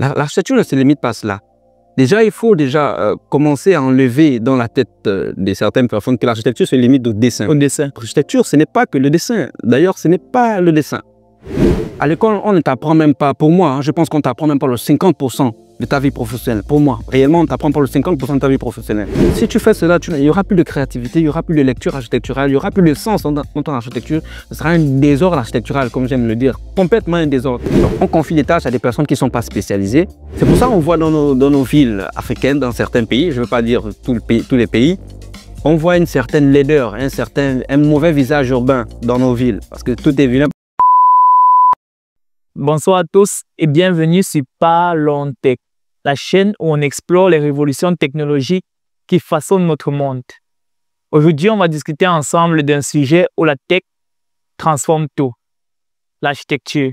L'architecture ne se limite pas à cela. Déjà, il faut commencer à enlever dans la tête de certaines personnes que l'architecture se limite au dessin. L'architecture, ce n'est pas que le dessin. D'ailleurs, ce n'est pas le dessin. À l'école, on ne t'apprend même pas, pour moi, je pense qu'on ne t'apprend même pas le 50% de ta vie professionnelle. Pour moi, réellement, on ne t'apprend pas le 50% de ta vie professionnelle. Si tu fais cela, il n'y aura plus de créativité, il n'y aura plus de lecture architecturale, il n'y aura plus de sens dans ton architecture. Ce sera un désordre architectural, comme j'aime le dire, complètement un désordre. Donc, on confie des tâches à des personnes qui ne sont pas spécialisées. C'est pour ça qu'on voit dans nos villes africaines, dans certains pays, je ne veux pas dire tous les pays, on voit une certaine laideur, un mauvais visage urbain dans nos villes, parce que tout est vilain. Bonsoir à tous et bienvenue sur Parlons Tech, la chaîne où on explore les révolutions technologiques qui façonnent notre monde. Aujourd'hui, on va discuter ensemble d'un sujet où la tech transforme tout, l'architecture.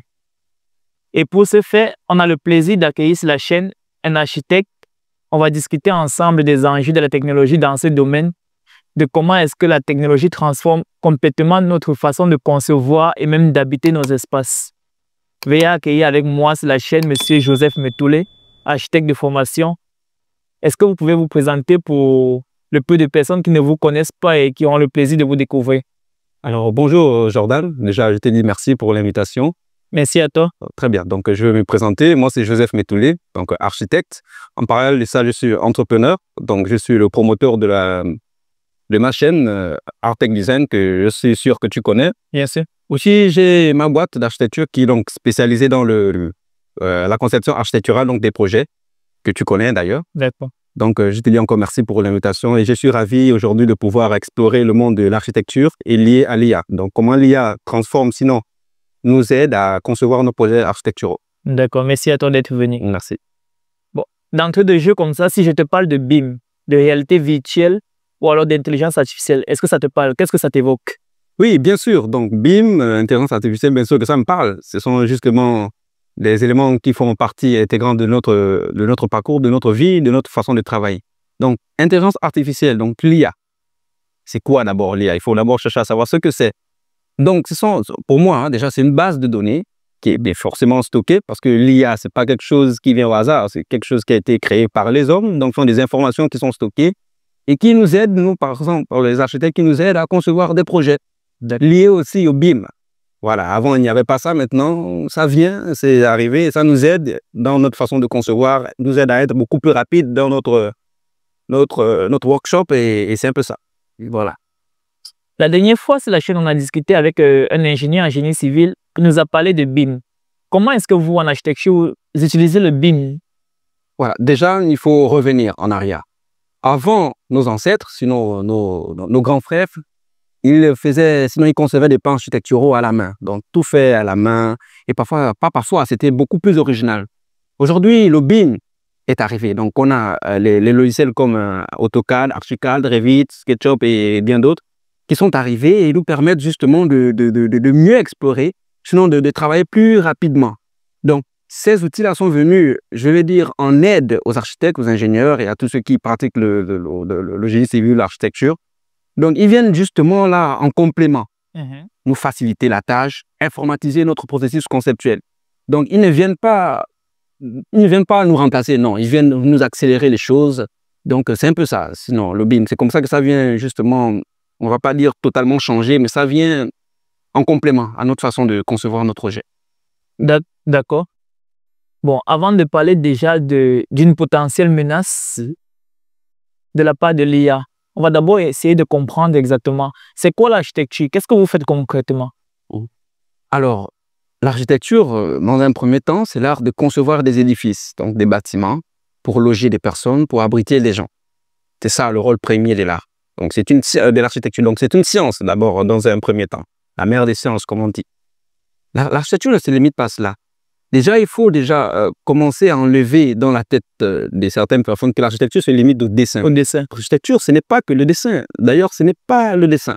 Et pour ce faire, on a le plaisir d'accueillir sur la chaîne un architecte. On va discuter ensemble des enjeux de la technologie dans ce domaine, de comment est-ce que la technologie transforme complètement notre façon de concevoir et même d'habiter nos espaces. Veuillez accueillir avec moi sur la chaîne M. Joseph Metoulé, architecte de formation. Est-ce que vous pouvez vous présenter pour le peu de personnes qui ne vous connaissent pas et qui ont le plaisir de vous découvrir? Alors, bonjour Jordan. Déjà, je te dis merci pour l'invitation. Merci à toi. Très bien. Donc, je vais me présenter. Moi, c'est Joseph Metoulé, donc architecte. En parallèle de ça, je suis entrepreneur. Donc, je suis le promoteur de ma chaîne Artech Design, que je suis sûr que tu connais. Bien sûr. Aussi, j'ai ma boîte d'architecture qui est donc spécialisée dans la conception architecturale, donc des projets que tu connais d'ailleurs. D'accord. Donc, je te dis encore merci pour l'invitation et je suis ravi aujourd'hui de pouvoir explorer le monde de l'architecture et lié à l'IA. Donc, comment l'IA transforme, sinon, nous aide à concevoir nos projets architecturaux. D'accord, merci à toi d'être venu. Merci. Bon, d'entrée de jeu comme ça, si je te parle de BIM, de réalité virtuelle ou alors d'intelligence artificielle, est-ce que ça te parle? Qu'est-ce que ça t'évoque? Oui, bien sûr. Donc, BIM, intelligence artificielle, bien sûr que ça me parle. Ce sont justement des éléments qui font partie intégrante de notre parcours, de notre vie, de notre façon de travailler. Donc, intelligence artificielle, donc l'IA. C'est quoi d'abord l'IA? Il faut d'abord chercher à savoir ce que c'est. Donc, pour moi, déjà, c'est une base de données qui est bien forcément stockée parce que l'IA, ce n'est pas quelque chose qui vient au hasard, c'est quelque chose qui a été créé par les hommes. Donc, ce sont des informations qui sont stockées et qui nous aident, nous, par exemple, par les architectes, qui nous aident à concevoir des projets liés aussi au BIM. Voilà, avant, il n'y avait pas ça. Maintenant, ça vient, c'est arrivé et ça nous aide dans notre façon de concevoir, nous aide à être beaucoup plus rapide dans notre workshop et c'est un peu ça. Et voilà. La dernière fois, sur la chaîne, on a discuté avec un ingénieur en génie civil qui nous a parlé de BIM. Comment est-ce que vous, en architecture, vous utilisez le BIM? Voilà, déjà, il faut revenir en arrière. Avant, nos ancêtres, sinon nos grands frères, ils concevaient des plans architecturaux à la main. Donc, tout fait à la main. Et parfois, c'était beaucoup plus original. Aujourd'hui, le BIM est arrivé. Donc, on a les logiciels comme AutoCAD, ArchiCAD, Revit, SketchUp et bien d'autres qui sont arrivés et nous permettent justement de mieux explorer, sinon de travailler plus rapidement. Donc, ces outils-là sont venus, je vais dire, en aide aux architectes, aux ingénieurs et à tous ceux qui pratiquent le génie civil, l'architecture. Donc, ils viennent justement là en complément, nous faciliter la tâche, informatiser notre processus conceptuel. Donc, ils ne viennent pas nous remplacer, non, ils viennent nous accélérer les choses. Donc, c'est un peu ça, sinon, le BIM, c'est comme ça que ça vient justement, on ne va pas dire totalement changer, mais ça vient en complément à notre façon de concevoir notre projet. D'accord. Bon, avant de parler déjà d'une potentielle menace de la part de l'IA, on va d'abord essayer de comprendre exactement c'est quoi l'architecture, qu'est-ce que vous faites concrètement? Alors, l'architecture, dans un premier temps, c'est l'art de concevoir des édifices, donc des bâtiments, pour loger des personnes, pour abriter des gens. C'est ça le rôle premier de l'art. Donc, de l'architecture. Donc, c'est une science d'abord, dans un premier temps. La mère des sciences, comme on dit. L'architecture ne se limite pas à cela. Déjà, il faut commencer à enlever dans la tête de certaines personnes que l'architecture se limite au dessin. L'architecture, ce n'est pas que le dessin. D'ailleurs, ce n'est pas le dessin.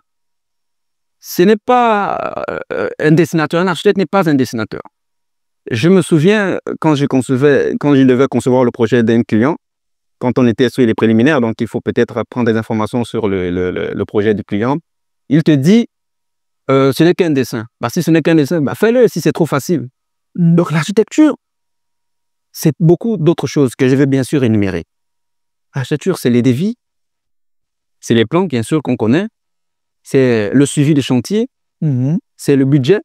Ce n'est pas un dessinateur. Un architecte n'est pas un dessinateur. Je me souviens, quand je devais concevoir le projet d'un client, quand on était sur les préliminaires, donc il faut peut-être prendre des informations sur le projet du client, il te dit, ce n'est qu'un dessin. Bah, si ce n'est qu'un dessin, bah, fais-le si c'est trop facile. Donc l'architecture, c'est beaucoup d'autres choses que je vais bien sûr énumérer. L'architecture, c'est les devis, c'est les plans, bien sûr, qu'on connaît, c'est le suivi des chantiers, c'est le budget,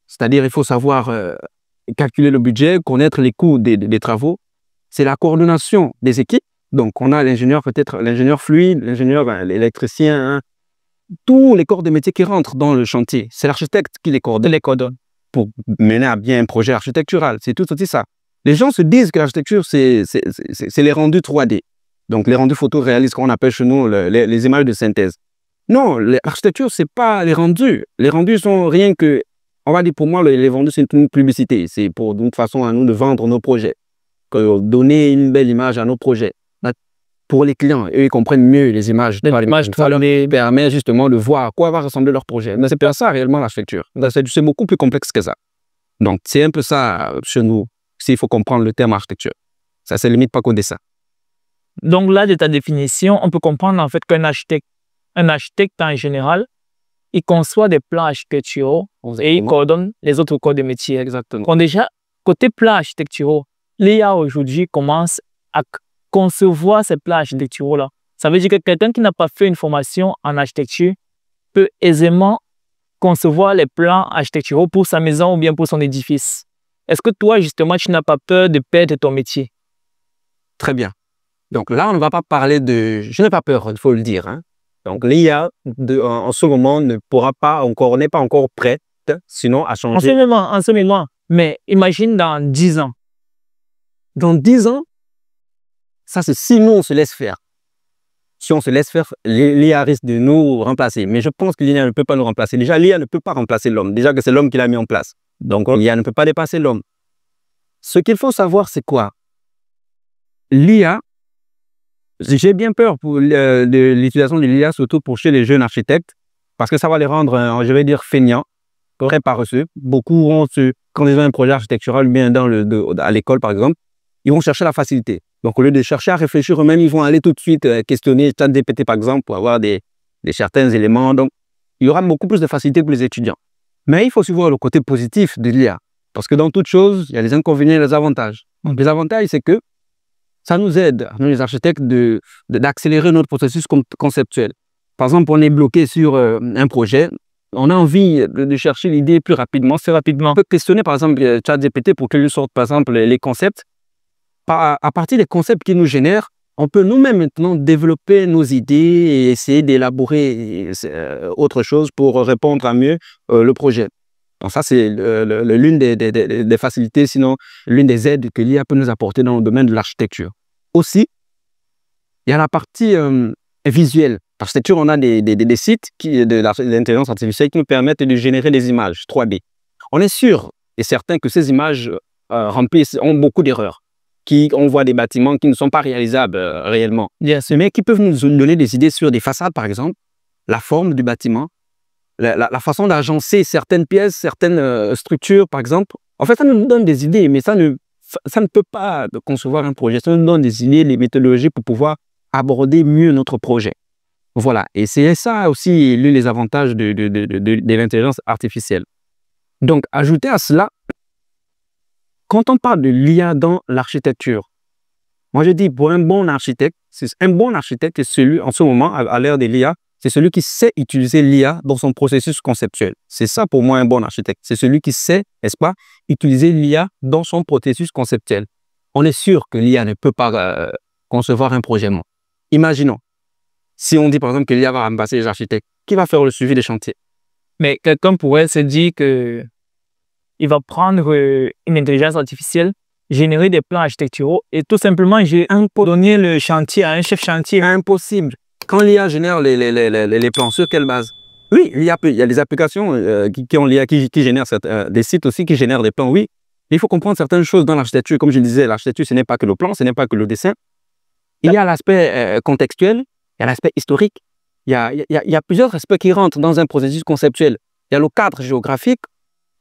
c'est-à-dire il faut savoir calculer le budget, connaître les coûts des travaux, c'est la coordination des équipes, donc on a l'ingénieur, peut-être l'ingénieur fluide, l'ingénieur, l'électricien, hein, tous les corps de métier qui rentrent dans le chantier, c'est l'architecte qui les coordonne pour mener à bien un projet architectural, c'est tout aussi ça. Les gens se disent que l'architecture, c'est les rendus 3D. Donc, les rendus photoréalistes qu'on appelle chez nous les images de synthèse. Non, l'architecture, ce n'est pas les rendus. Les rendus sont rien que, on va dire pour moi, les rendus, c'est une publicité. C'est pour d'une façon à nous de vendre nos projets, donner une belle image à nos projets. Pour les clients, eux, ils comprennent mieux les images. Ça leur permet justement de voir à quoi va ressembler leur projet. Mais ce n'est pas ça réellement l'architecture. C'est beaucoup plus complexe que ça. Donc, c'est un peu ça chez nous, s'il faut comprendre le terme architecture. Ça ne se limite pas qu'au dessin. Donc là, de ta définition, on peut comprendre en fait qu'un architecte en général, il conçoit des plans architecturaux et il coordonne les autres corps de métier. Exactement. Donc déjà, côté plans architecturaux, l'IA aujourd'hui commence à concevoir ces plans architecturaux-là. Ça veut dire que quelqu'un qui n'a pas fait une formation en architecture peut aisément concevoir les plans architecturaux pour sa maison ou bien pour son édifice. Est-ce que toi, justement, tu n'as pas peur de perdre ton métier? Très bien. Donc là, on ne va pas parler de... Je n'ai pas peur, il faut le dire. Hein. Donc l'IA, en ce moment, n'est pas encore prête, sinon à changer. En ce moment. Mais imagine dans 10 ans. Dans 10 ans, ça c'est si nous, on se laisse faire. Si on se laisse faire, l'IA risque de nous remplacer. Mais je pense que l'IA ne peut pas nous remplacer. Déjà, l'IA ne peut pas remplacer l'homme. Déjà que c'est l'homme qui l'a mis en place. Donc l'IA ne peut pas dépasser l'homme. Ce qu'il faut savoir, c'est quoi? L'IA, j'ai bien peur pour de l'utilisation de l'IA, surtout pour chez les jeunes architectes, parce que ça va les rendre, je vais dire, feignants, très paresseux. Beaucoup quand ils ont un projet architectural bien à l'école, par exemple, ils vont chercher la facilité. Donc, au lieu de chercher à réfléchir eux-mêmes, ils vont aller tout de suite questionner ChatGPT, par exemple, pour avoir certains éléments. Donc, il y aura beaucoup plus de facilité pour les étudiants. Mais il faut aussi voir le côté positif de l'IA, parce que dans toute chose, il y a les inconvénients et les avantages. Donc, les avantages, c'est que ça nous aide, nous les architectes, d'accélérer notre processus conceptuel. Par exemple, on est bloqué sur un projet, on a envie de chercher l'idée plus rapidement. On peut questionner, par exemple, ChatGPT pour qu'il lui sorte, par exemple, les concepts. À partir des concepts qu'il nous génère, on peut nous-mêmes maintenant développer nos idées et essayer d'élaborer autre chose pour répondre à mieux le projet. Donc ça, c'est l'une des facilités, sinon l'une des aides que l'IA peut nous apporter dans le domaine de l'architecture. Aussi, il y a la partie visuelle. L'architecture, on a des sites de l'intelligence artificielle qui nous permettent de générer des images 3D. On est sûr et certain que ces images ont beaucoup d'erreurs. On voit des bâtiments qui ne sont pas réalisables réellement. Yes. Mais qui peuvent nous donner des idées sur des façades, par exemple, la forme du bâtiment, la façon d'agencer certaines pièces, certaines structures, par exemple. En fait, ça nous donne des idées, mais ça ne peut pas concevoir un projet. Ça nous donne des idées, des méthodologies pour pouvoir aborder mieux notre projet. Voilà. Et c'est ça aussi l'un des avantages de l'intelligence artificielle. Donc, ajouter à cela, quand on parle de l'IA dans l'architecture, moi je dis pour un bon architecte, c'est celui, en ce moment, à l'ère de l'IA, c'est celui qui sait utiliser l'IA dans son processus conceptuel. C'est ça pour moi un bon architecte. C'est celui qui sait, n'est-ce pas, utiliser l'IA dans son processus conceptuel. On est sûr que l'IA ne peut pas concevoir un projet. Imaginons, si on dit par exemple que l'IA va remplacer les architectes, qui va faire le suivi des chantiers? Mais quelqu'un pourrait se dire que il va prendre une intelligence artificielle, générer des plans architecturaux et tout simplement donner le chantier à un chef chantier. Impossible. Quand l'IA génère les plans, sur quelle base? Oui, il y a des applications qui ont l'IA qui génèrent des sites aussi qui génèrent des plans, oui. Il faut comprendre certaines choses dans l'architecture. Comme je disais, l'architecture, ce n'est pas que le plan, ce n'est pas que le dessin. Il y a l'aspect contextuel, il y a l'aspect historique. Il y a plusieurs aspects qui rentrent dans un processus conceptuel. Il y a le cadre géographique,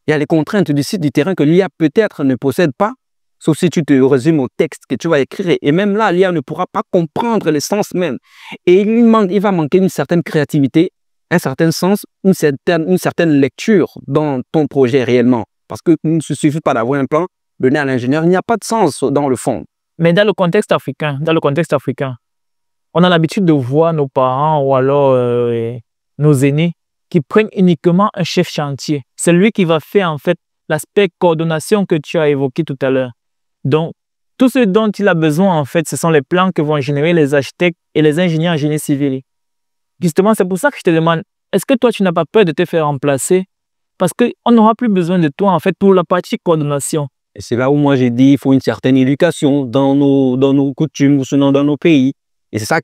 il y a les contraintes du site, du terrain que l'IA peut-être ne possède pas, sauf si tu te résumes au texte que tu vas écrire. Et même là, l'IA ne pourra pas comprendre l'essence même. Et il va manquer une certaine créativité, un certain sens, une certaine lecture dans ton projet réellement. Parce qu'il ne suffit pas d'avoir un plan, donner à l'ingénieur, il n'y a pas de sens dans le fond. Mais dans le contexte africain, on a l'habitude de voir nos parents ou alors nos aînés qui prennent uniquement un chef chantier. C'est lui qui va faire en fait l'aspect coordination que tu as évoqué tout à l'heure. Donc, tout ce dont il a besoin en fait, ce sont les plans que vont générer les architectes et les ingénieurs en génie civil. Justement, c'est pour ça que je te demande, est-ce que toi, tu n'as pas peur de te faire remplacer? Parce qu'on n'aura plus besoin de toi en fait pour la partie coordination. Et c'est là où moi j'ai dit il faut une certaine éducation dans nos coutumes ou sinon dans nos pays. Et c'est ça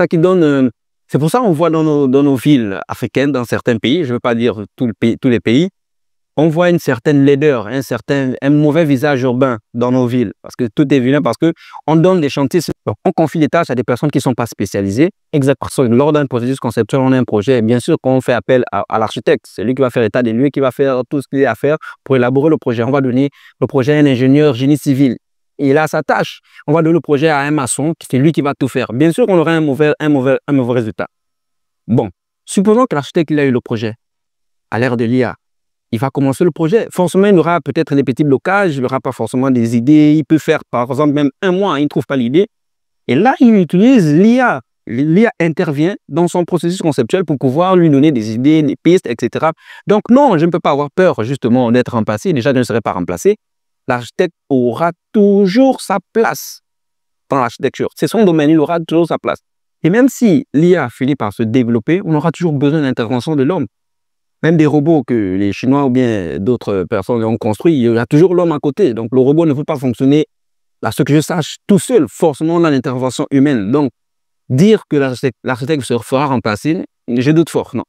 qui donne. C'est pour ça qu'on voit dans nos villes africaines, dans certains pays, je ne veux pas dire tous les pays, on voit une certaine laideur, un mauvais visage urbain dans nos villes. Parce que tout est vilain, parce qu'on donne des chantiers, on confie des tâches à des personnes qui ne sont pas spécialisées. Exact. Parce que lors d'un processus conceptuel, on a un projet. Bien sûr qu'on fait appel à l'architecte. C'est lui qui va faire l'état des lieux, qui va faire tout ce qu'il y a à faire pour élaborer le projet. On va donner le projet à un ingénieur génie civil. Il a sa tâche. On va donner le projet à un maçon, c'est lui qui va tout faire. Bien sûr qu'on aura un mauvais résultat. Bon, supposons que l'architecte il a eu le projet à l'ère de l'IA. Il va commencer le projet. Forcément, il aura peut-être des petits blocages, il n'aura pas forcément des idées. Il peut faire, par exemple, même un mois, il ne trouve pas l'idée. Et là, il utilise l'IA. L'IA intervient dans son processus conceptuel pour pouvoir lui donner des idées, des pistes, etc. Donc non, je ne peux pas avoir peur, justement, d'être remplacé. Déjà, je ne serai pas remplacé. L'architecte aura toujours sa place dans l'architecture. C'est son domaine, il aura toujours sa place. Et même si l'IA finit par se développer, on aura toujours besoin d'intervention de l'homme. Même des robots que les Chinois ou bien d'autres personnes ont construits, il y a toujours l'homme à côté. Donc, le robot ne peut pas fonctionner, à ce que je sache, tout seul, forcément dans l'intervention humaine. Donc, dire que l'architecte se fera remplacer, j'ai doute fort, non.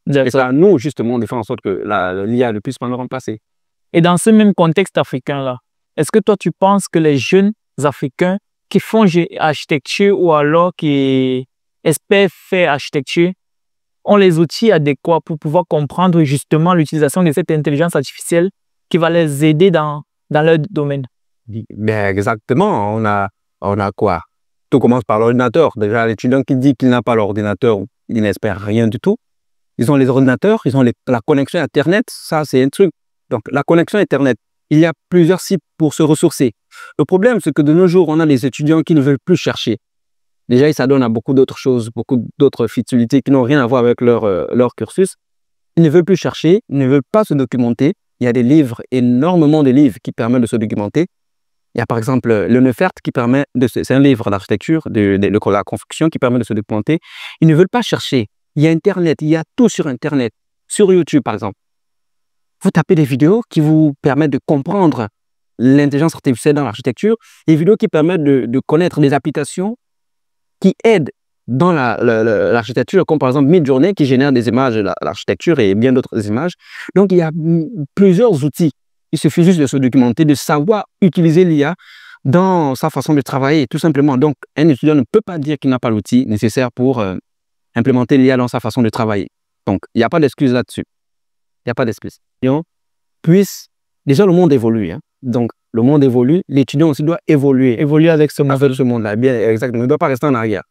Et c'est à nous, justement, de faire en sorte que l'IA ne puisse pas nous remplacer. Et dans ce même contexte africain-là, est-ce que toi, tu penses que les jeunes Africains qui font architecture ou alors qui espèrent faire architecture ont les outils adéquats pour pouvoir comprendre justement l'utilisation de cette intelligence artificielle qui va les aider dans leur domaine? Ben exactement, on a quoi? Tout commence par l'ordinateur. Déjà, l'étudiant qui dit qu'il n'a pas l'ordinateur, il n'espère rien du tout. Ils ont les ordinateurs, ils ont la connexion Internet, ça c'est un truc. Donc la connexion Internet, il y a plusieurs sites pour se ressourcer. Le problème, c'est que de nos jours, on a des étudiants qui ne veulent plus chercher. Déjà, ils s'adonnent à beaucoup d'autres choses, beaucoup d'autres futilités qui n'ont rien à voir avec leur cursus. Ils ne veulent plus chercher, ils ne veulent pas se documenter. Il y a des livres, énormément de livres qui permettent de se documenter. Il y a par exemple le Neufert qui permet c'est un livre d'architecture, de la construction qui permet de se documenter. Ils ne veulent pas chercher. Il y a Internet, il y a tout sur Internet. Sur YouTube, par exemple. Vous tapez des vidéos qui vous permettent de comprendre l'intelligence artificielle dans l'architecture, des vidéos qui permettent de connaître des applications qui aident dans l'architecture, comme par exemple Midjourney qui génère des images de l'architecture et bien d'autres images. Donc, il y a plusieurs outils. Il suffit juste de se documenter, de savoir utiliser l'IA dans sa façon de travailler, tout simplement. Donc, un étudiant ne peut pas dire qu'il n'a pas l'outil nécessaire pour implémenter l'IA dans sa façon de travailler. Donc, il n'y a pas d'excuse là-dessus. Il n'y a pas d'excuse. Déjà, le monde évolue. Hein. Donc, le monde évolue, l'étudiant aussi doit évoluer. Évoluer avec ce monde-là. Bien, exactement. Il ne doit pas rester en arrière.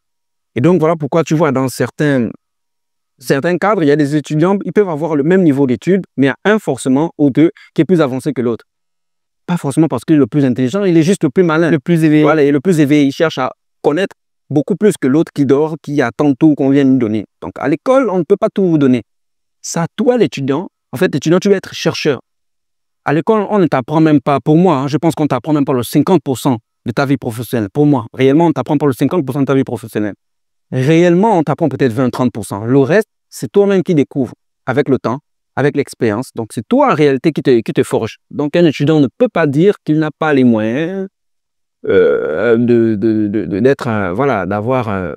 Et donc, voilà pourquoi tu vois dans certains cadres, il y a des étudiants, ils peuvent avoir le même niveau d'études, mais il y a un forcément ou deux qui est plus avancé que l'autre. Pas forcément parce qu'il est le plus intelligent, il est juste le plus malin. Le plus éveillé. Voilà, il est le plus éveillé. Il cherche à connaître beaucoup plus que l'autre qui dort, qui attend tout qu'on vienne lui donner. Donc, à l'école, on ne peut pas tout vous donner. C'est à toi, l'étudiant. En fait, l'étudiant, tu veux être chercheur. À l'école, on ne t'apprend même pas, pour moi, je pense qu'on ne t'apprend même pas le 50% de ta vie professionnelle. Pour moi, réellement, on ne t'apprend pas le 50% de ta vie professionnelle. Réellement, on t'apprend peut-être 20-30%. Le reste, c'est toi-même qui découvres avec le temps, avec l'expérience. Donc, c'est toi en réalité qui te forge. Donc, un étudiant ne peut pas dire qu'il n'a pas les moyens d'avoir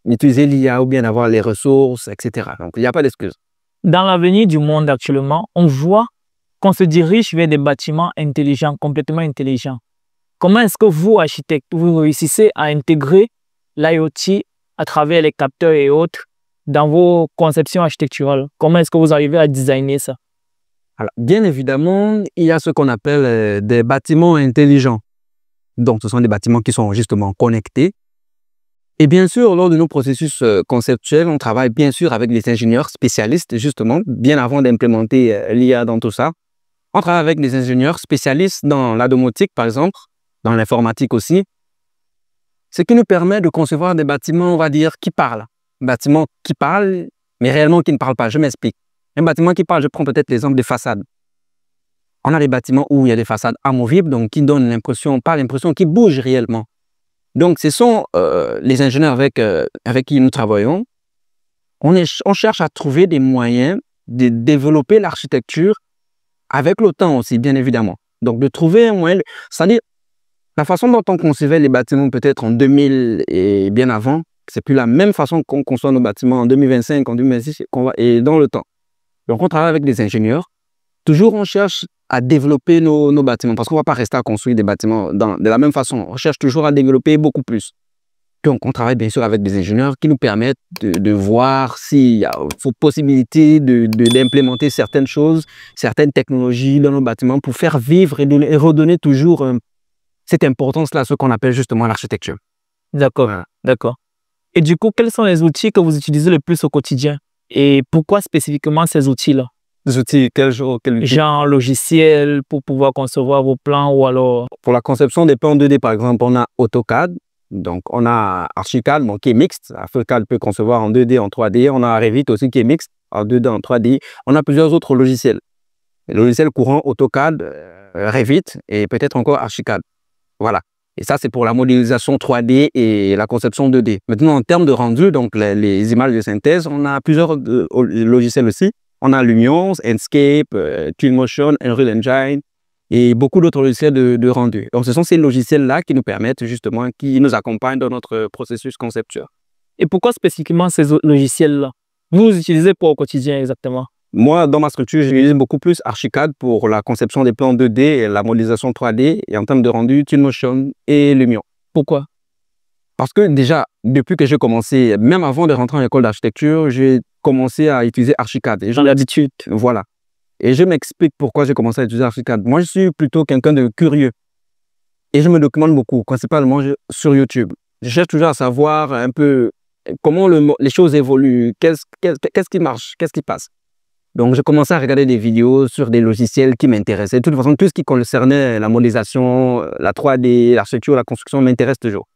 utilisé l'IA ou bien d'avoir les ressources, etc. Donc, il n'y a pas d'excuse. Dans l'avenir du monde actuellement, on voit qu'on se dirige vers des bâtiments intelligents, complètement intelligents. Comment est-ce que vous, architectes, vous réussissez à intégrer l'IoT à travers les capteurs et autres dans vos conceptions architecturales? Comment est-ce que vous arrivez à designer ça? Alors, bien évidemment, il y a ce qu'on appelle des bâtiments intelligents. Donc, ce sont des bâtiments qui sont justement connectés. Et bien sûr, lors de nos processus conceptuels, on travaille bien sûr avec les ingénieurs spécialistes, justement, bien avant d'implémenter l'IA dans tout ça. On travaille avec des ingénieurs spécialistes dans la domotique, par exemple, dans l'informatique aussi, ce qui nous permet de concevoir des bâtiments, on va dire, qui parlent. Bâtiments qui parlent, mais réellement qui ne parlent pas. Je m'explique. Un bâtiment qui parle, je prends peut-être l'exemple des façades. On a des bâtiments où il y a des façades amovibles, donc qui donnent l'impression, pas l'impression, qui bougent réellement. Donc, ce sont les ingénieurs avec qui nous travaillons. On cherche à trouver des moyens de développer l'architecture avec le temps aussi, bien évidemment. Donc, de trouver un moyen, c'est-à-dire la façon dont on concevait les bâtiments peut-être en 2000 et bien avant, c'est plus la même façon qu'on conçoit nos bâtiments en 2025, en 2026 et dans le temps. Donc, on travaille avec des ingénieurs. Toujours, on cherche à développer nos bâtiments parce qu'on ne va pas rester à construire des bâtiments de la même façon. On cherche toujours à développer beaucoup plus. Donc, on travaille bien sûr avec des ingénieurs qui nous permettent de voir s'il y a possibilité d'implémenter certaines choses, certaines technologies dans nos bâtiments pour faire vivre et redonner toujours cette importance-là à ce qu'on appelle justement l'architecture. D'accord, Voilà. d'accord. Et du coup, quels sont les outils que vous utilisez le plus au quotidien? Et pourquoi spécifiquement ces outils-là? Des outils, quel outil? Genre logiciel pour pouvoir concevoir vos plans ou alors... Pour la conception des plans 2D, par exemple, on a AutoCAD. Donc, on a Archicad, bon, qui est mixte. Archicad peut concevoir en 2D, en 3D. On a Revit aussi qui est mixte, en 2D, en 3D. On a plusieurs autres logiciels. Les logiciels courants, AutoCAD, Revit et peut-être encore Archicad. Voilà. Et ça, c'est pour la modélisation 3D et la conception 2D. Maintenant, en termes de rendu, donc les images de synthèse, on a plusieurs logiciels aussi. On a Lumion, Enscape, Twinmotion, Unreal Engine et beaucoup d'autres logiciels de rendu. Donc, ce sont ces logiciels-là qui nous permettent justement, qui nous accompagnent dans notre processus conceptuel. Et pourquoi spécifiquement ces logiciels-là? Vous les utilisez pour au quotidien exactement? Moi, dans ma structure, j'utilise beaucoup plus Archicad pour la conception des plans 2D et la modélisation 3D. Et en termes de rendu, Twinmotion et Lumion. Pourquoi? Parce que déjà, depuis que j'ai commencé, même avant de rentrer en école d'architecture, j'ai commencé à utiliser Archicad. Et J'ai l'habitude. Voilà. Et je m'explique pourquoi j'ai commencé à utiliser Archicad. Moi, je suis plutôt quelqu'un de curieux. Et je me documente beaucoup, principalement sur YouTube. Je cherche toujours à savoir un peu comment les choses évoluent, qu'est-ce qui marche, qu'est-ce qui passe. Donc, j'ai commencé à regarder des vidéos sur des logiciels qui m'intéressaient. De toute façon, tout ce qui concernait la modélisation, la 3D, l'architecture, la construction m'intéresse toujours.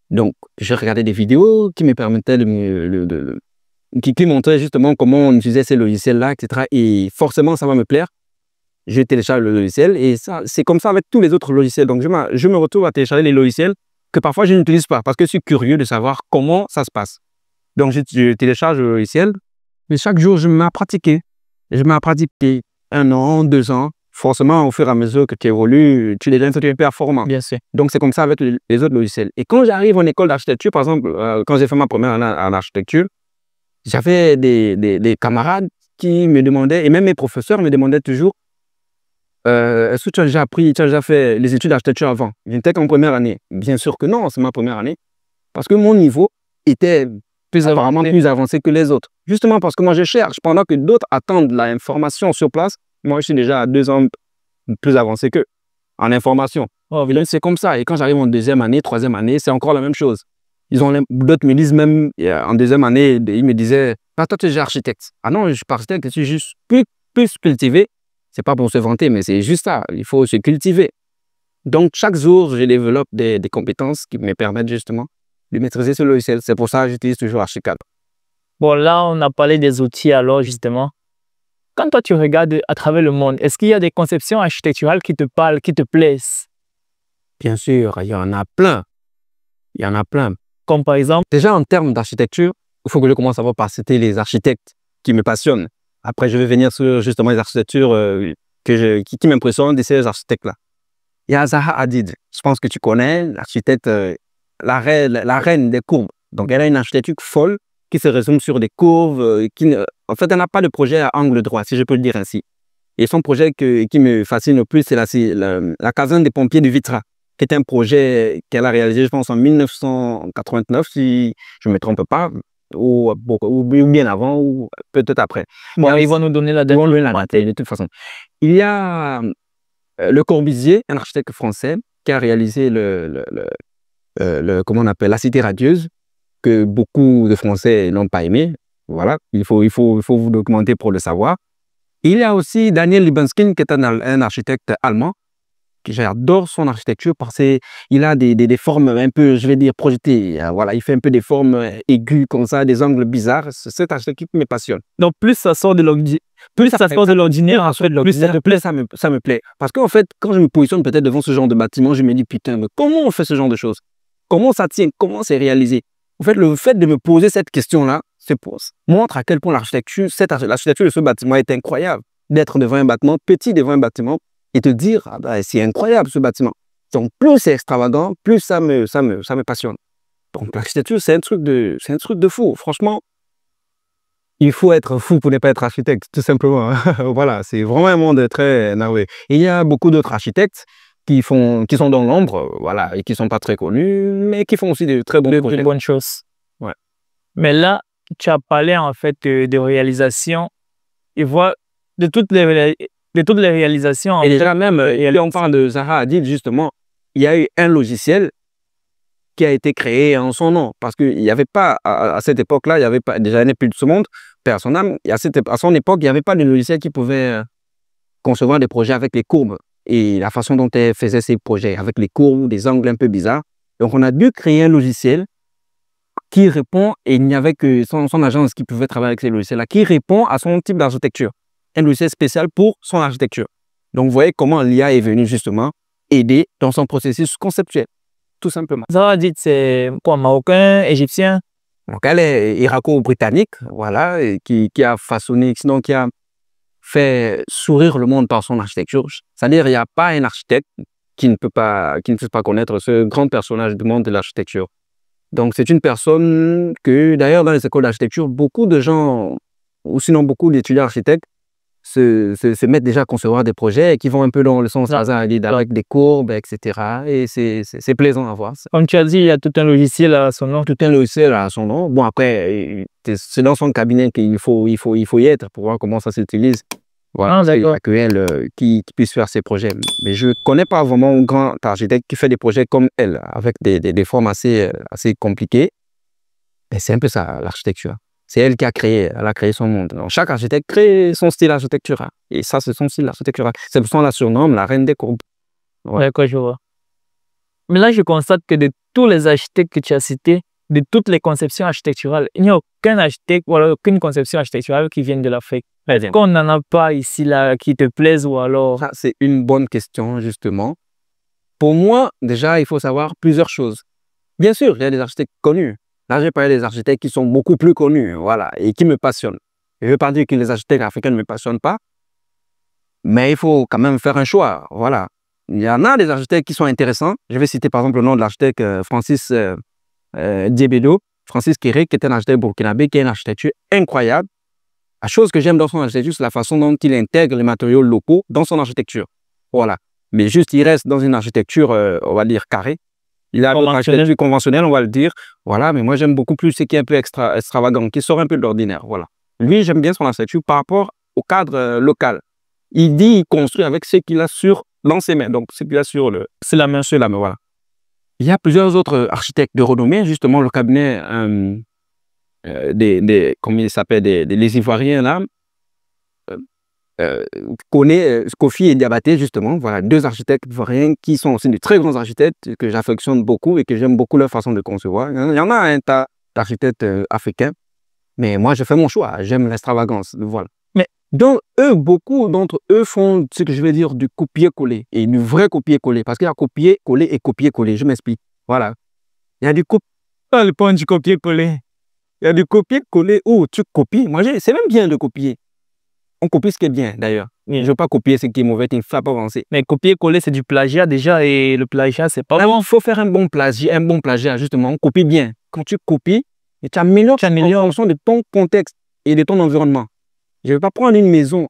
Donc, j'ai regardé des vidéos qui me permettaient qui montraient justement comment on utilisait ces logiciels-là, etc. Et forcément, ça va me plaire. Je télécharge le logiciel et ça, c'est comme ça avec tous les autres logiciels. Donc, je me retrouve à télécharger les logiciels que parfois je n'utilise pas parce que je suis curieux de savoir comment ça se passe. Donc, je télécharge le logiciel, mais chaque jour, je me mets à pratiquer. Je me mets à pratiquer 1 an, 2 ans. Forcément, au fur et à mesure que tu évolues, tu deviens performant. Bien sûr. Donc, c'est comme ça avec les autres logiciels. Et quand j'arrive en école d'architecture, par exemple, quand j'ai fait ma première année en architecture, j'avais des camarades qui me demandaient, et même mes professeurs me demandaient toujours, est-ce que tu as déjà appris, tu as déjà fait les études d'architecture avant? J'étais qu'en première année. Bien sûr que non, c'est ma première année. Parce que mon niveau était apparemment plus avancé que les autres. Justement parce que moi, je cherche. Pendant que d'autres attendent l'information sur place, moi, je suis déjà à 2 ans plus avancé qu'eux en information. Oh, c'est comme ça. Et quand j'arrive en 2e année, 3e année, c'est encore la même chose. D'autres me disent même, en 2e année, ils me disaient, ah, toi, tu es déjà architecte. Ah non, je suis pas architecte, je suis juste plus cultivé. C'est pas pour se vanter, mais c'est juste ça. Il faut se cultiver. Donc, chaque jour, je développe des compétences qui me permettent justement de maîtriser ce logiciel. C'est pour ça que j'utilise toujours Archicad. Bon, là, on a parlé des outils alors justement. Quand toi, tu regardes à travers le monde, est-ce qu'il y a des conceptions architecturales qui te parlent, qui te plaisent? Bien sûr, il y en a plein. Il y en a plein. Comme par exemple? Déjà, en termes d'architecture, il faut que je commence par citer les architectes qui me passionnent. Après, je vais venir sur justement les architectures qui m'impressionnent de ces architectes-là. Il y a Zaha Hadid. Je pense que tu connais, l'architecte, la reine des courbes. Donc, elle a une architecture folle qui se résume sur des courbes. En fait, elle n'a pas de projet à angle droit, si je peux le dire ainsi. Et son projet qui me fascine le plus, c'est la caserne des pompiers de Vitra, qui est un projet qu'elle a réalisé, je pense, en 1989, si je ne me trompe pas, ou bien avant, ou peut-être après. Bon, ils vont nous donner la date. Ils vont nous donner la date, de toute façon. Il y a Le Corbusier, un architecte français, qui a réalisé comment on appelle, la Cité radieuse, que beaucoup de Français n'ont pas aimé. Voilà, il faut vous documenter pour le savoir. Il y a aussi Daniel Libeskind, qui est un architecte allemand. J'adore son architecture parce qu'il a des formes un peu, je vais dire, projetées. Voilà, il fait un peu des formes aiguës comme ça, des angles bizarres. Cette architecture me passionne. Donc, plus ça sort de l'ordinaire, plus ça sort de l'ordinaire, en fait, plus ça te plaît. Ça me plaît. Parce qu'en fait, quand je me positionne peut-être devant ce genre de bâtiment, je me dis, putain, mais comment on fait ce genre de choses? Comment ça tient? Comment c'est réalisé? En fait, le fait de me poser cette question-là, montre à quel point l'architecture de ce bâtiment est incroyable. D'être devant un bâtiment, petit devant un bâtiment, et te dire, ah ben, c'est incroyable ce bâtiment. Donc, plus c'est extravagant, plus ça me passionne. Donc, l'architecture, c'est un truc de fou. Franchement, il faut être fou pour ne pas être architecte, tout simplement. Voilà, c'est vraiment un monde très énervé. Il y a beaucoup d'autres architectes qui sont dans l'ombre, voilà, et qui ne sont pas très connus, mais qui font aussi de très bons projets. De bonnes choses. Ouais. Mais là, tu as parlé en fait de réalisation. Et voilà, de toutes les réalisations. Et déjà même, on parle de Zaha Hadid, justement, il y a eu un logiciel qui a été créé en son nom. Parce qu'il n'y avait pas, à cette époque-là, il n'y avait pas, déjà il n'est plus de ce monde, paix à son âme, à son époque, il n'y avait pas de logiciel qui pouvait concevoir des projets avec les courbes. Et la façon dont elle faisait ses projets, avec les courbes, des angles un peu bizarres. Donc on a dû créer un logiciel qui répond, et il n'y avait que son agence qui pouvait travailler avec ces logiciels-là, qui répond à son type d'architecture. Un logiciel spécial pour son architecture. Donc, vous voyez comment l'IA est venue justement aider dans son processus conceptuel, tout simplement. Zaha Hadid, c'est quoi, marocain, égyptien? Donc, elle est irako-britannique, voilà, et qui a façonné, sinon qui a fait sourire le monde par son architecture. C'est-à-dire, il n'y a pas un architecte qui ne puisse pas connaître ce grand personnage du monde de l'architecture. Donc, c'est une personne que, d'ailleurs, dans les écoles d'architecture, beaucoup de gens, ou sinon beaucoup d'étudiants architectes, se mettent déjà à concevoir des projets qui vont un peu dans le sens avec des courbes, etc. Et c'est plaisant à voir. Comme tu as dit, il y a tout un logiciel à son nom. Tout un logiciel à son nom. Bon, après, c'est dans son cabinet qu'il faut y être pour voir comment ça s'utilise. Voilà, il n'y a que elle qui puisse faire ses projets. Mais je ne connais pas vraiment un grand architecte qui fait des projets comme elle, avec des formes assez compliquées. Et c'est un peu ça, l'architecture. C'est elle qui a créé son monde. Donc, chaque architecte crée son style architectural. Et ça, c'est son style architectural. C'est pour ça qu'on la surnomme la reine des courbes. Ouais, quoi, je vois. Mais là, je constate que de tous les architectes que tu as cités, de toutes les conceptions architecturales, il n'y a aucun architecte ou alors aucune conception architecturale qui vienne de l'Afrique. Qu'on n'en a pas ici, là, qui te plaise ou alors... Ça, c'est une bonne question, justement. Pour moi, déjà, il faut savoir plusieurs choses. Bien sûr, il y a des architectes connus. Là, j'ai parlé des architectes qui sont beaucoup plus connus, voilà, et qui me passionnent. Je ne veux pas dire que les architectes africains ne me passionnent pas, mais il faut quand même faire un choix, voilà. Il y en a des architectes qui sont intéressants. Je vais citer par exemple le nom de l'architecte Francis Diébedo, Francis Kéré, qui est un architecte burkinabé, qui a une architecture incroyable. La chose que j'aime dans son architecture, c'est la façon dont il intègre les matériaux locaux dans son architecture. Voilà. Mais juste, il reste dans une architecture, on va dire, carrée. Il a une architecture conventionnelle, on va le dire. Voilà, mais moi, j'aime beaucoup plus ce qui est un peu extravagant, qui sort un peu de l'ordinaire. Voilà. Lui, j'aime bien son architecture par rapport au cadre local. Il construit avec ce qu'il a dans ses mains. Donc, ce qu'il a sur la main, voilà. Il y a plusieurs autres architectes de renommée, justement, le cabinet comment il s'appelle, les Ivoiriens, là, Kofi et Diabaté, justement, voilà, deux architectes ivoiriens qui sont aussi de très grands architectes que j'affectionne beaucoup et que j'aime beaucoup leur façon de concevoir. Il y en a un tas d'architectes africains, mais moi, je fais mon choix, j'aime l'extravagance, voilà. Mais donc, beaucoup d'entre eux font ce que je vais dire du copier-coller, et du vrai copier-coller, parce qu'il y a copier-coller et copier-coller, je m'explique, voilà. Il y a du le point du copier-coller. Il y a du copier-coller où tu copies, moi, c'est même bien de copier. On copie ce qui est bien, d'ailleurs. Je ne veux pas copier ce qui est mauvais, il ne faut pas avancer. Mais copier-coller, c'est du plagiat déjà, et le plagiat, c'est pas bon. Il faut faire un bon plagiat, justement. On copie bien. Quand tu copies, et tu améliores en fonction de ton contexte et de ton environnement. Je ne vais pas prendre une maison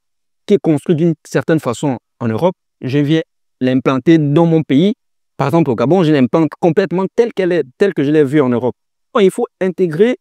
qui est construite d'une certaine façon en Europe. Je viens l'implanter dans mon pays. Par exemple, au Gabon, je l'implante complètement telle que je l'ai vue en Europe. Il faut intégrer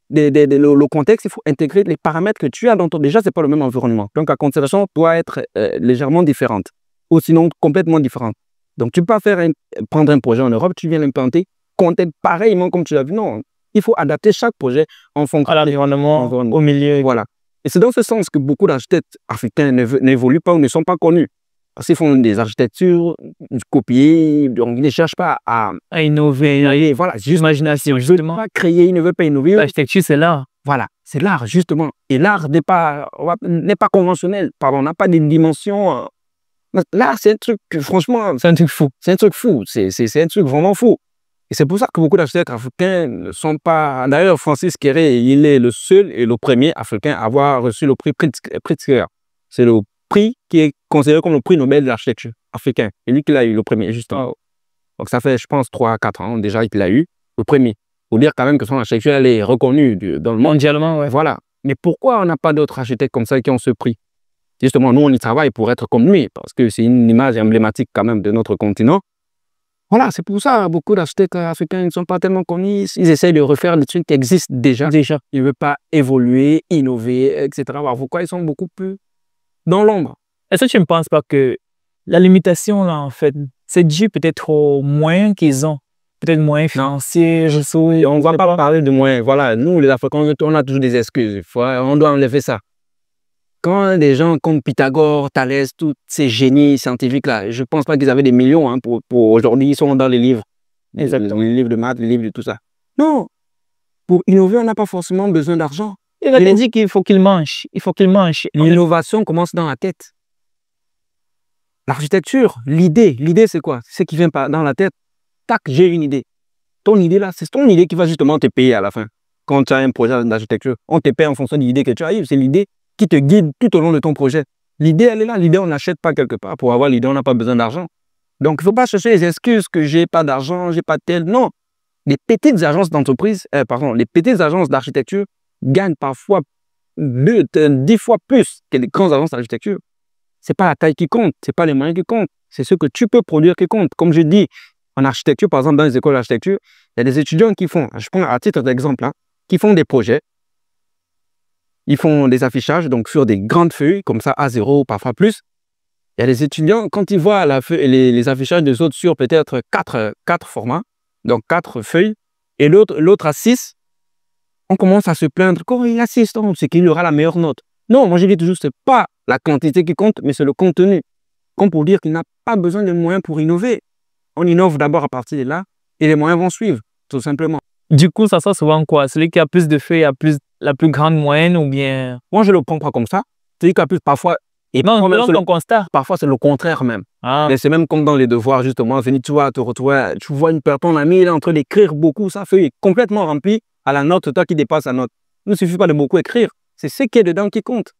le contexte, il faut intégrer les paramètres que tu as dans ton... Déjà, ce n'est pas le même environnement. Donc, la constellation doit être légèrement différente, ou sinon complètement différente. Donc, tu ne peux pas prendre un projet en Europe, tu viens l'implanter, compter pareillement comme tu l'as vu. Non, il faut adapter chaque projet en fonction à l'environnement, au milieu. Voilà. Et c'est dans ce sens que beaucoup d'architectes africains n'évoluent pas ou ne sont pas connus. Parce qu'ils font des architectures, du copier, donc ils ne cherchent pas à innover. Voilà, juste Imagination, ils ne veulent justement. pas créer, ils ne veulent pas innover. L'architecture, c'est l'art. Voilà, c'est l'art, justement. Et l'art n'est pas conventionnel, pardon, n'a pas des dimensions. L'art, c'est un truc, franchement, C'est un truc fou. c'est un truc fou. C'est un truc vraiment fou. Et c'est pour ça que beaucoup d'architectes africains ne sont pas... D'ailleurs, Francis Kéré, il est le seul et le premier africain à avoir reçu le prix Pritzker. C'est le prix qui est considéré comme le prix Nobel de l'architecture africain. Et lui qui l'a eu, le premier, justement. Donc ça fait, je pense, 3-4 ans déjà qu'il a eu le premier. Il faut dire quand même que son architecture, elle est reconnue dans le monde. Mondialement, ouais. Voilà. Mais pourquoi on n'a pas d'autres architectes comme ça qui ont ce prix? Justement, nous, on y travaille pour être comme lui, parce que c'est une image emblématique quand même de notre continent. Voilà, c'est pour ça beaucoup d'architectes africains ne sont pas tellement connus. Ils essayent de refaire des trucs qui existent déjà. Ils ne veulent pas évoluer, innover, etc. Alors, pourquoi ils sont beaucoup plus dans l'ombre? Est-ce que tu ne penses pas que la limitation, là, en fait, c'est dû peut-être aux moyens qu'ils ont? Peut-être moyens financiers, ressources. On ne va pas parler de moyens. Voilà, nous, les Africains, on a toujours des excuses. On doit enlever ça. Quand des gens comme Pythagore, Thalès, tous ces génies scientifiques-là, je ne pense pas qu'ils avaient des millions pour aujourd'hui, ils sont dans les livres. Exactement. Les livres de maths, les livres de tout ça. Non, pour innover, on n'a pas forcément besoin d'argent. Il a dit qu'il faut qu'il mange. Il faut qu'il mange. L'innovation commence dans la tête. L'architecture, l'idée c'est quoi? C'est ce qui vient dans la tête. Tac, j'ai une idée. Ton idée là, c'est ton idée qui va justement te payer à la fin. Quand tu as un projet d'architecture, on te paie en fonction de l'idée que tu as eue. C'est l'idée qui te guide tout au long de ton projet. L'idée, elle est là. L'idée, on n'achète pas quelque part. Pour avoir l'idée, on n'a pas besoin d'argent. Donc, il ne faut pas chercher les excuses que j'ai pas d'argent, j'ai pas tel. Non. Les petites agences d'entreprise, les petites agences d'architecture gagnent parfois 10 fois plus que les grandes agences d'architecture. Ce n'est pas la taille qui compte, ce n'est pas les moyens qui comptent. C'est ce que tu peux produire qui compte. Comme je dis, en architecture, par exemple, dans les écoles d'architecture, il y a des étudiants qui font, je prends à titre d'exemple, qui font des projets. Ils font des affichages donc sur des grandes feuilles, comme ça, A0, parfois plus. Il y a des étudiants, quand ils voient les affichages des autres sur peut-être 4 formats, donc 4 feuilles, et l'autre à 6, on commence à se plaindre. Quand il a 6, c'est qu'il aura la meilleure note. Non, moi je dis toujours, ce n'est pas la quantité qui compte, mais c'est le contenu. Comme pour dire qu'il n'a pas besoin de moyens pour innover. On innove d'abord à partir de là, et les moyens vont suivre, tout simplement. Du coup, ça sort souvent quoi? Celui qui a plus de feuilles a la plus grande moyenne ou bien... Moi, je ne le prends pas comme ça. C'est que parfois... Et non, selon ton constat. Parfois, c'est le contraire même. Ah. Mais c'est même comme dans les devoirs, justement. Tu vas te retrouver, tu vois ton ami, il est en train d'écrire beaucoup, sa feuille est complètement remplie à la note, toi qui dépasse la note. Il ne suffit pas de beaucoup écrire. C'est ce qui est dedans qui compte.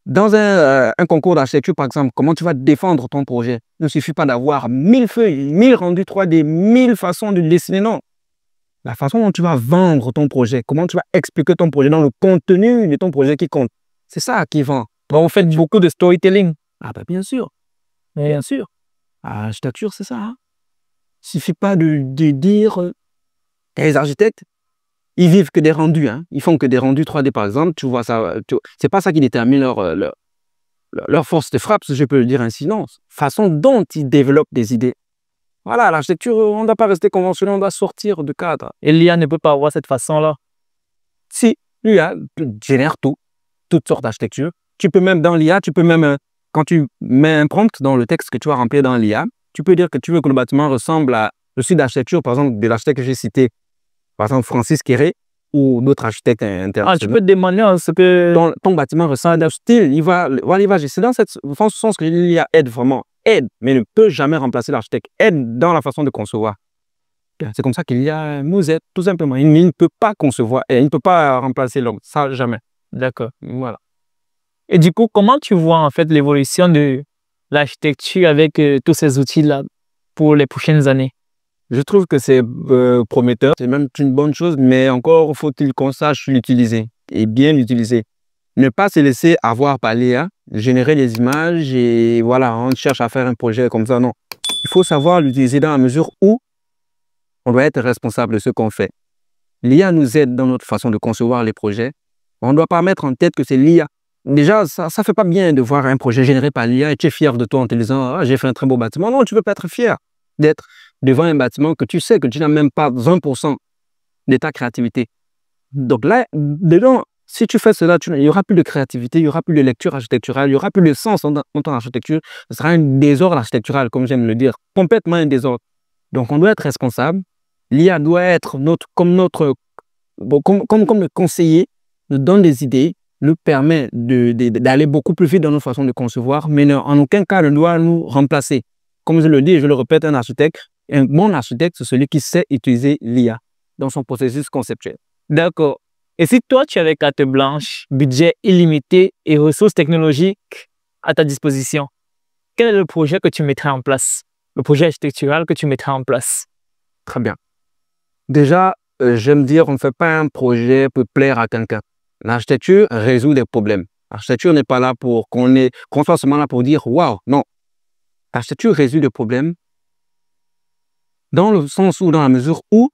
Dans un concours d'architecture, par exemple, comment tu vas défendre ton projet? Il ne suffit pas d'avoir 1000 feuilles, 1000 rendus 3D, 1000 façons de dessiner, non. La façon dont tu vas vendre ton projet, comment tu vas expliquer ton projet dans le contenu de ton projet qui compte. C'est ça qui vend. Bon, vous faites beaucoup de storytelling. Ah ben bien sûr. Oui. Bien sûr. L'architecture, c'est ça. Il ne suffit pas de dire... Les architectes, ils vivent que des rendus. Ils font que des rendus 3D, par exemple. Tu vois ça. C'est pas ça qui détermine leur force de frappe, si je peux le dire ainsi. Non. Façon dont ils développent des idées. Voilà, l'architecture, on ne doit pas rester conventionnel, on doit sortir du cadre. Et l'IA ne peut pas avoir cette façon-là. Si, l'IA génère toutes sortes d'architecture. Tu peux même dans l'IA, quand tu mets un prompt dans le texte que tu vas remplir dans l'IA, tu peux dire que tu veux que le bâtiment ressemble à le style d'architecture, par exemple, de l'architecte que j'ai cité, par exemple Francis Kéré ou d'autres architectes internationaux. Tu peux te demander ce que... Ton bâtiment ressemble à un style, il va c'est dans ce sens que l'IA aide vraiment. Aide, mais ne peut jamais remplacer l'architecte. Aide dans la façon de concevoir. C'est comme ça qu'il y a un Mosette, tout simplement. Il ne peut pas concevoir, il ne peut pas remplacer l'homme. Ça, jamais. D'accord. Voilà. Et du coup, comment tu vois en fait l'évolution de l'architecture avec tous ces outils-là pour les prochaines années? Je trouve que c'est prometteur. C'est même une bonne chose, mais encore faut-il qu'on sache l'utiliser et bien l'utiliser. Ne pas se laisser avoir par l'IA, générer des images et voilà, on cherche à faire un projet comme ça. Non, il faut savoir l'utiliser dans la mesure où on doit être responsable de ce qu'on fait. L'IA nous aide dans notre façon de concevoir les projets. On ne doit pas mettre en tête que c'est l'IA. Déjà, ça ne fait pas bien de voir un projet généré par l'IA et tu es fier de toi en te disant « Ah, j'ai fait un très beau bâtiment ». Non, tu ne peux pas être fier d'être devant un bâtiment que tu sais que tu n'as même pas 1% de ta créativité. Donc là, dedans, Si tu fais cela, il n'y aura plus de créativité, il n'y aura plus de lecture architecturale, il n'y aura plus de sens dans ton architecture. Ce sera un désordre architectural, comme j'aime le dire, complètement un désordre. Donc, on doit être responsable. L'IA doit être comme le conseiller, nous donne des idées, nous permet d'aller beaucoup plus vite dans notre façon de concevoir, mais en aucun cas ne doit nous remplacer. Comme je le dis, je le répète, un bon architecte, c'est celui qui sait utiliser l'IA dans son processus conceptuel. D'accord. Et si toi, tu avais carte blanche, budget illimité et ressources technologiques à ta disposition, quel est le projet que tu mettrais en place? Le projet architectural que tu mettrais en place? Très bien. Déjà, j'aime dire, on ne fait pas un projet pour plaire à quelqu'un. L'architecture résout des problèmes. L'architecture n'est pas là pour qu'on soit seulement là pour dire « waouh ». Non. L'architecture résout des problèmes dans le sens où, dans la mesure où,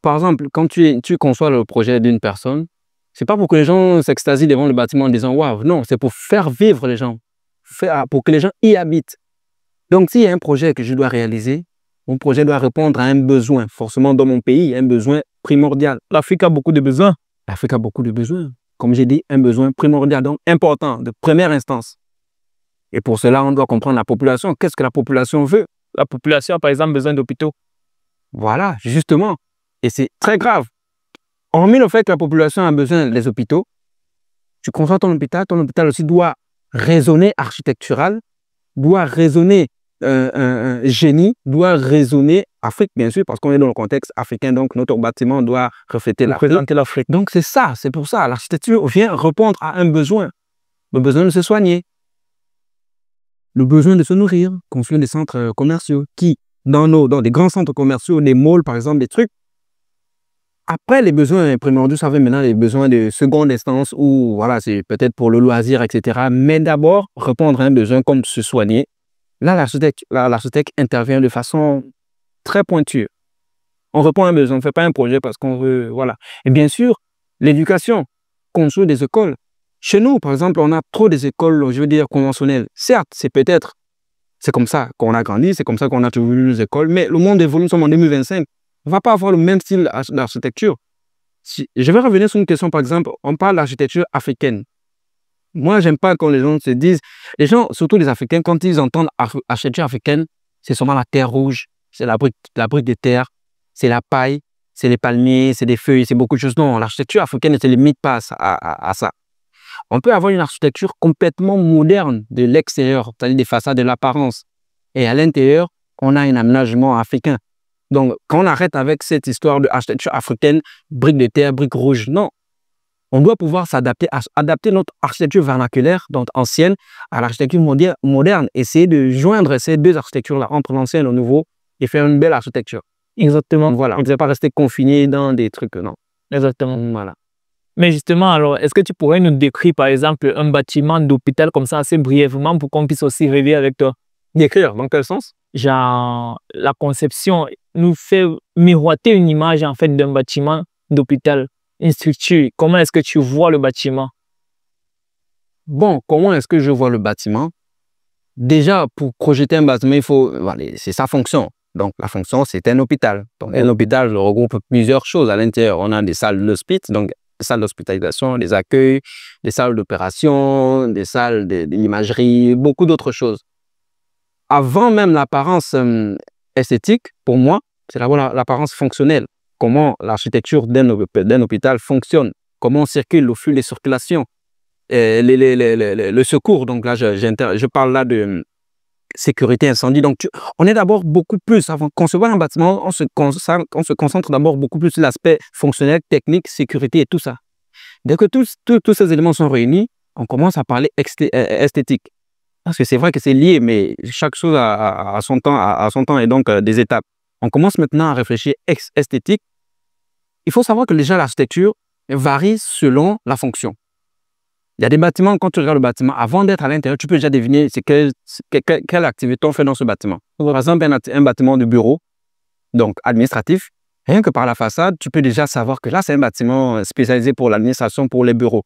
par exemple, quand tu conçois le projet d'une personne, c'est pas pour que les gens s'extasient devant le bâtiment en disant « waouh ». Non, c'est pour faire vivre les gens, pour que les gens y habitent. Donc, s'il y a un projet que je dois réaliser, mon projet doit répondre à un besoin. Forcément, dans mon pays, un besoin primordial. L'Afrique a beaucoup de besoins. L'Afrique a beaucoup de besoins. Comme j'ai dit, un besoin primordial, donc important, de première instance. Et pour cela, on doit comprendre la population. Qu'est-ce que la population veut? La population a, par exemple, besoin d'hôpitaux. Voilà, justement. Et c'est très grave. Hormis le fait que la population a besoin des hôpitaux, tu conçois ton hôpital aussi doit raisonner architectural, doit raisonner génie, doit raisonner Afrique, bien sûr, parce qu'on est dans le contexte africain, donc notre bâtiment doit refléter l'Afrique. Donc c'est ça, c'est pour ça. L'architecture vient répondre à un besoin. Le besoin de se soigner, le besoin de se nourrir, construire des centres commerciaux qui, dans des grands centres commerciaux, des malls, par exemple, des trucs. Après, les besoins primordiaux, ça fait maintenant les besoins de seconde instance où, voilà, c'est peut-être pour le loisir, etc. Mais d'abord, répondre à un besoin comme se soigner. Là, l'architecte intervient de façon très pointue. On répond à un besoin, on ne fait pas un projet parce qu'on veut, voilà. Et bien sûr, l'éducation, construire des écoles. Chez nous, par exemple, on a trop des écoles, je veux dire, conventionnelles. Certes, c'est comme ça qu'on a grandi, c'est comme ça qu'on a toujours eu les écoles, mais le monde évolue, nous sommes en 2025. On ne va pas avoir le même style d'architecture. Je vais revenir sur une question, par exemple, on parle d'architecture africaine. Moi, j'aime pas quand les gens se disent, les gens, surtout les Africains, quand ils entendent architecture africaine, c'est souvent la terre rouge, c'est la brique de terre, c'est la paille, c'est les palmiers, c'est des feuilles, c'est beaucoup de choses. Non, l'architecture africaine ne se limite pas à ça. On peut avoir une architecture complètement moderne de l'extérieur, c'est-à-dire des façades de l'apparence. Et à l'intérieur, on a un aménagement africain. Donc, quand on arrête avec cette histoire d'architecture africaine, brique de terre, brique rouge, non. On doit pouvoir adapter notre architecture vernaculaire, donc ancienne, à l'architecture moderne. Essayer de joindre ces deux architectures-là, entre l'ancien et le nouveau, et faire une belle architecture. Exactement. Voilà, on ne devait pas rester confiné dans des trucs, non. Exactement. Voilà. Mais justement, alors, est-ce que tu pourrais nous décrire, par exemple, un bâtiment d'hôpital comme ça, assez brièvement, pour qu'on puisse aussi rêver avec toi? Décrire, dans quel sens? Genre, la conception nous fait miroiter une image, en fait, d'un bâtiment d'hôpital, une structure. Comment est-ce que tu vois le bâtiment? Bon, comment est-ce que je vois le bâtiment? Déjà, pour projeter un bâtiment, il faut, voilà, c'est sa fonction. Donc, la fonction, c'est un hôpital. Donc, un hôpital regroupe plusieurs choses à l'intérieur. On a des salles d'hospice, donc des salles d'hospitalisation, des accueils, des salles d'opération, des salles de l'imagerie, beaucoup d'autres choses. Avant même l'apparence esthétique, pour moi, c'est d'abord l'apparence fonctionnelle. Comment l'architecture d'un hôpital fonctionne, comment circule le flux de circulation, le secours. Donc là, je parle là de sécurité incendie. Donc, on est d'abord beaucoup plus, avant de concevoir un bâtiment, on se concentre d'abord beaucoup plus sur l'aspect fonctionnel, technique, sécurité et tout ça. Dès que tous ces éléments sont réunis, on commence à parler esthétique. Parce que c'est vrai que c'est lié, mais chaque chose a son temps et donc des étapes. On commence maintenant à réfléchir esthétique. Il faut savoir que déjà l'architecture varie selon la fonction. Il y a des bâtiments, quand tu regardes le bâtiment, avant d'être à l'intérieur, tu peux déjà deviner quelle activité on fait dans ce bâtiment. Par exemple, un bâtiment de bureau, donc administratif, rien que par la façade, tu peux déjà savoir que là, c'est un bâtiment spécialisé pour l'administration, pour les bureaux.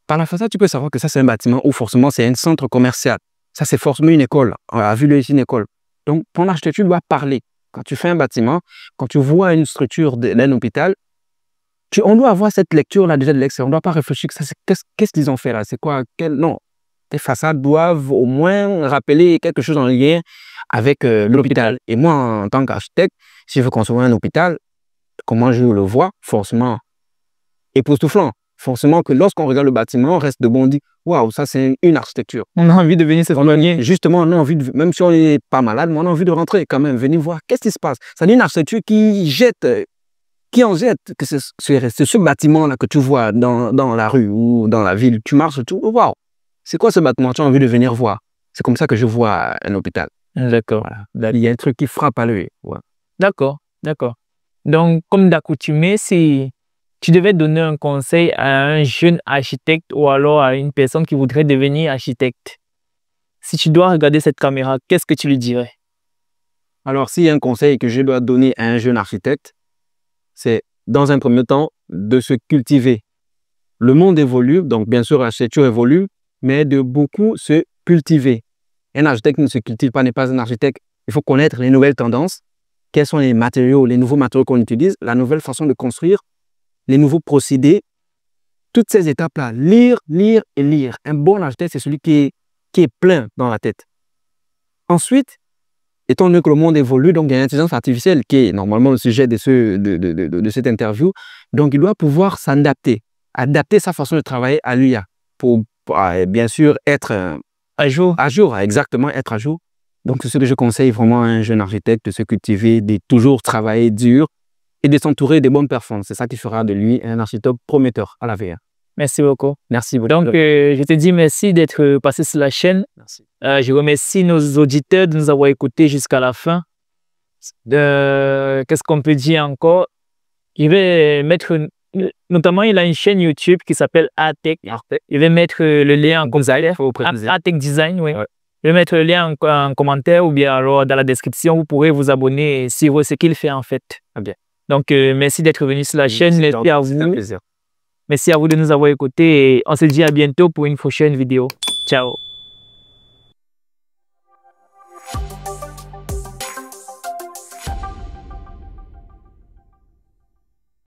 Par la façade, tu peux savoir que ça, c'est un bâtiment où forcément, c'est un centre commercial. Ça, c'est forcément une école. On a vu ici une école. Donc, ton architecture doit parler. Quand tu fais un bâtiment, quand tu vois une structure d'un hôpital, On doit avoir cette lecture-là déjà de l'extérieur. On ne doit pas réfléchir que qu'est-ce qu'ils ont fait là? C'est quoi? Non. Les façades doivent au moins rappeler quelque chose en lien avec l'hôpital. Et moi, en tant qu'architecte, si je veux concevoir un hôpital, comment je le vois? Forcément époustouflant. Forcément que lorsqu'on regarde le bâtiment, on reste debout, on dit « Waouh, ça c'est une architecture ». On a envie de venir se soigner. Justement, on a envie de, même si on n'est pas malade, mais on a envie de rentrer quand même, venir voir qu'est-ce qui se passe. C'est une architecture qui en jette, que c'est ce bâtiment-là que tu vois dans la rue ou dans la ville. Tu marches et tout, waouh, c'est quoi ce bâtiment? Tu as envie de venir voir. C'est comme ça que je vois un hôpital. D'accord. Voilà. Il y a un truc qui frappe à l'œil. Ouais. D'accord, d'accord. Donc, comme d'accoutumé, si tu devais donner un conseil à un jeune architecte ou alors à une personne qui voudrait devenir architecte, si tu dois regarder cette caméra, qu'est-ce que tu lui dirais? Alors, s'il y a un conseil que je dois donner à un jeune architecte, c'est dans un premier temps de se cultiver. Le monde évolue, donc bien sûr l'architecture évolue, mais de beaucoup se cultiver. Un architecte ne se cultive pas, n'est pas un architecte. Il faut connaître les nouvelles tendances, quels sont les matériaux, les nouveaux matériaux qu'on utilise, la nouvelle façon de construire, les nouveaux procédés, toutes ces étapes-là, lire, lire et lire. Un bon architecte, c'est celui qui est plein dans la tête. Ensuite, étant donné que le monde évolue, donc il y a l'intelligence artificielle qui est normalement le sujet de cette interview, donc il doit pouvoir s'adapter, adapter sa façon de travailler à l'IA pour bien sûr être à jour. À jour, exactement, être à jour. Donc c'est ce que je conseille vraiment à un jeune architecte, de se cultiver, de toujours travailler dur et de s'entourer des bonnes personnes. C'est ça qui fera de lui un architecte prometteur à l'avenir. Merci beaucoup. Merci beaucoup. Donc, je te dis merci d'être passé sur la chaîne. Merci. Je remercie nos auditeurs de nous avoir écoutés jusqu'à la fin. Qu'est-ce qu'on peut dire encore? Je vais mettre, notamment, il a une chaîne YouTube qui s'appelle Artech. Je vais mettre le lien en commentaire. Artech Design, oui. Ouais. Je vais mettre le lien en commentaire ou bien alors dans la description. Vous pourrez vous abonner et suivre ce qu'il fait en fait. Ah bien. Donc, merci d'être venu sur la chaîne. Merci à vous. C'est un plaisir. Merci à vous de nous avoir écoutés et on se dit à bientôt pour une prochaine vidéo. Ciao.